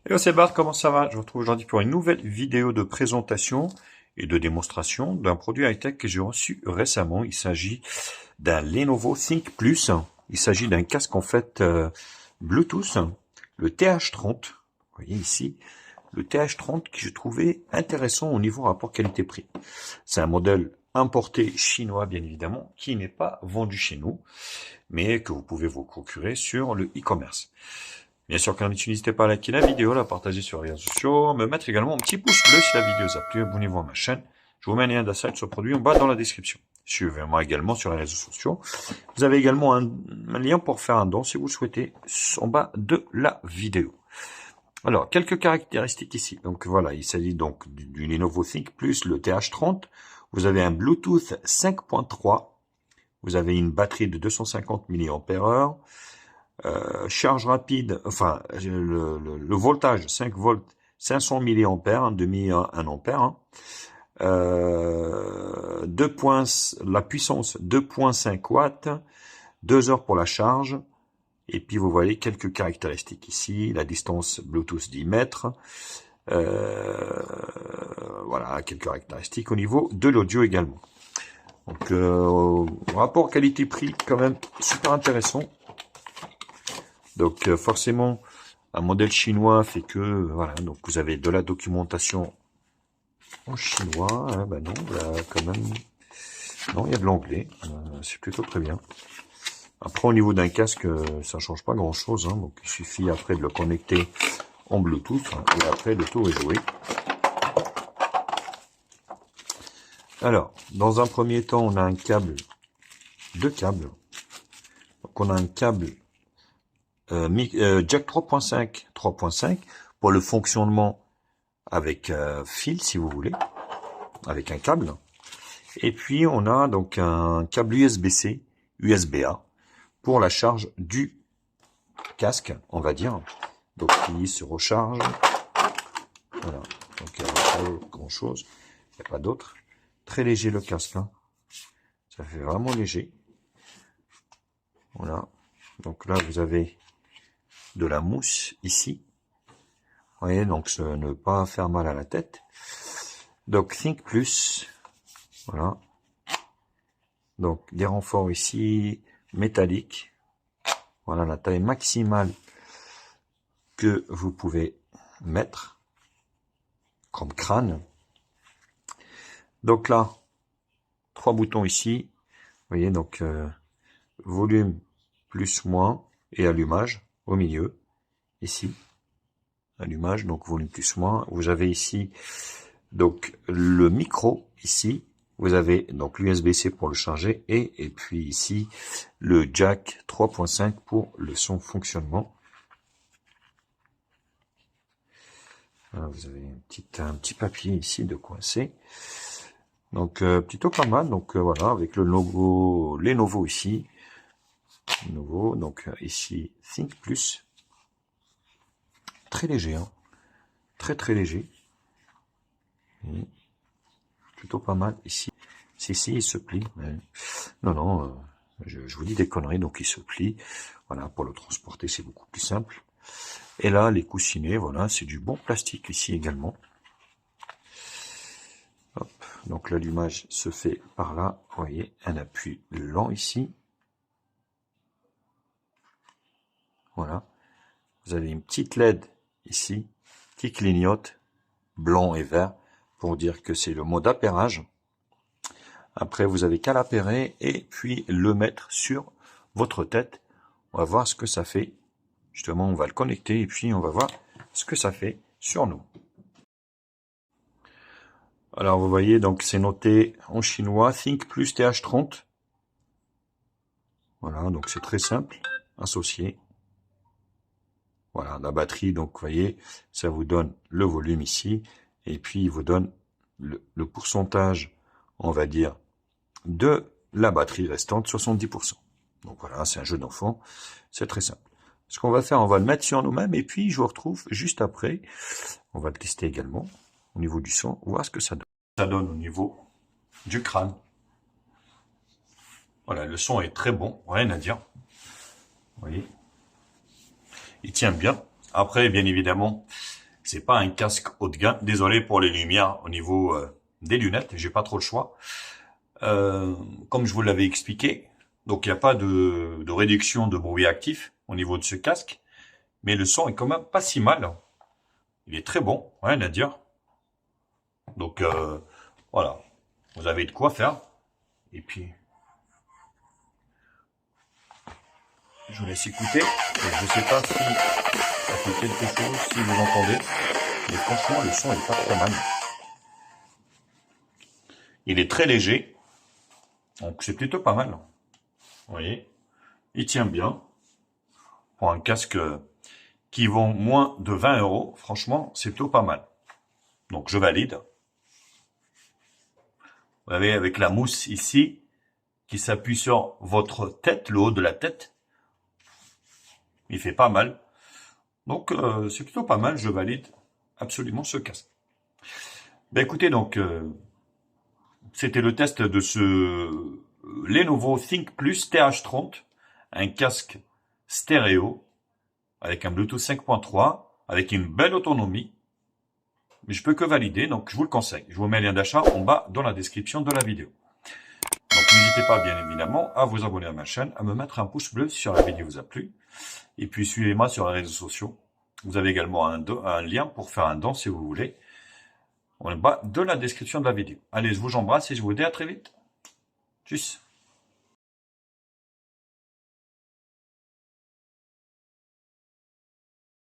Hello, c'est Bart, comment ça va? Je vous retrouve aujourd'hui pour une nouvelle vidéo de présentation et de démonstration d'un produit high-tech que j'ai reçu récemment. Il s'agit d'un Lenovo Think Plus. Il s'agit d'un casque en fait Bluetooth, le TH30. Vous voyez ici, le TH30 que je trouvais intéressant au niveau rapport qualité-prix. C'est un modèle importé chinois, bien évidemment, qui n'est pas vendu chez nous, mais que vous pouvez vous procurer sur le e-commerce. Bien sûr, comme d'habitude, n'hésitez pas à liker la vidéo, la partager sur les réseaux sociaux, me mettre également un petit pouce bleu si la vidéo vous a plu, abonnez-vous à ma chaîne. Je vous mets un lien d'achat de ce produit en bas dans la description. Suivez-moi également sur les réseaux sociaux. Vous avez également un lien pour faire un don si vous le souhaitez en bas de la vidéo. Alors, quelques caractéristiques ici. Donc voilà, il s'agit donc du Lenovo Think Plus, le TH30. Vous avez un Bluetooth 5.3. Vous avez une batterie de 250 mAh. Charge rapide, enfin le voltage 5 volts, 500 mA, demi 1 ampère. Hein. La puissance 2.5 watts, 2 heures pour la charge. Et puis vous voyez quelques caractéristiques ici, la distance Bluetooth 10 mètres. Voilà, quelques caractéristiques au niveau de l'audio également. Donc rapport qualité-prix quand même super intéressant. Donc forcément, un modèle chinois fait que, voilà, donc vous avez de la documentation en chinois, hein, bah non, là, quand même, non, il y a de l'anglais, c'est plutôt très bien. Après, au niveau d'un casque, ça change pas grand-chose, hein, donc il suffit après de le connecter en Bluetooth, hein, et après, le tour est joué. Alors, dans un premier temps, on a un câble, deux câbles. Donc on a un câble jack 3.5 pour le fonctionnement avec fil, si vous voulez, avec un câble. Et puis, on a donc un câble USB-C, USB-A, pour la charge du casque, on va dire. Donc, il se recharge. Voilà. Donc, il n'y a pas grand-chose. Il n'y a pas d'autre. Très léger, le casque. Hein. Ça fait vraiment léger. Voilà. Donc là, vous avez de la mousse ici. Vous voyez, donc ne pas faire mal à la tête. Donc Think Plus, voilà. Donc des renforts ici métalliques. Voilà la taille maximale que vous pouvez mettre comme crâne. Donc là, 3 boutons ici. Vous voyez, donc volume plus moins et allumage au milieu. Ici, allumage, donc volume plus moins. Vous avez ici donc le micro ici. Vous avez donc l'USB-C pour le charger et puis ici le jack 3.5 pour le son fonctionnement. Voilà, vous avez un petit papier ici de coincé. Donc plutôt pas mal. Donc voilà, avec le logo Lenovo ici. Lenovo, donc ici Think Plus. Très léger, hein. Très léger. Et plutôt pas mal ici. Si, il se plie. Mais... Non, je vous dis des conneries, donc il se plie. Voilà, pour le transporter, c'est beaucoup plus simple. Et là, les coussinets, voilà, c'est du bon plastique ici également. Hop, donc l'allumage se fait par là. Vous voyez, un appui lent ici. Voilà. Vous avez une petite LED ici qui clignote, blanc et vert, pour dire que c'est le mode appairage. Après, vous avez qu'à l'appairer et puis le mettre sur votre tête. On va voir ce que ça fait. Justement, on va le connecter et puis on va voir ce que ça fait sur nous. Alors, vous voyez, donc c'est noté en chinois, Think Plus TH30. Voilà, donc c'est très simple, associé. Voilà, la batterie, donc vous voyez, ça vous donne le volume ici, et puis il vous donne le pourcentage, on va dire, de la batterie restante, 70%. Donc voilà, c'est un jeu d'enfant, c'est très simple. Ce qu'on va faire, on va le mettre sur nous-mêmes, et puis je vous retrouve juste après. On va le tester également, au niveau du son, voir ce que ça donne. Ça donne au niveau du crâne. Voilà, le son est très bon, rien à dire. Vous voyez, il tient bien. Après, bien évidemment, C'est pas un casque haut de gamme. Désolé pour les lumières au niveau des lunettes, j'ai pas trop le choix. Comme je vous l'avais expliqué, donc il n'y a pas de réduction de bruit actif au niveau de ce casque, mais le son est quand même pas si mal. Il est très bon, rien à dire. Donc voilà, vous avez de quoi faire. Et puis, je vous laisse écouter. Et je sais pas si ça fait quelque chose, si vous entendez, mais franchement, le son est pas trop mal. Il est très léger, donc c'est plutôt pas mal. Vous voyez, il tient bien. Pour un casque qui vaut moins de 20 €, franchement, c'est plutôt pas mal. Donc je valide. Vous avez avec la mousse ici, qui s'appuie sur votre tête, le haut de la tête. Il fait pas mal. Donc c'est plutôt pas mal, je valide absolument ce casque. Ben écoutez, donc c'était le test de ce Lenovo ThinkPlus TH30, un casque stéréo avec un Bluetooth 5.3, avec une belle autonomie. Mais je peux que valider, donc je vous le conseille. Je vous mets le lien d'achat en bas dans la description de la vidéo. Donc n'hésitez pas bien évidemment à vous abonner à ma chaîne, à me mettre un pouce bleu si la vidéo vous a plu. Et puis suivez-moi sur les réseaux sociaux. Vous avez également un lien pour faire un don si vous voulez, en bas de la description de la vidéo. Allez, je vous embrasse et je vous dis à très vite. Tchuss.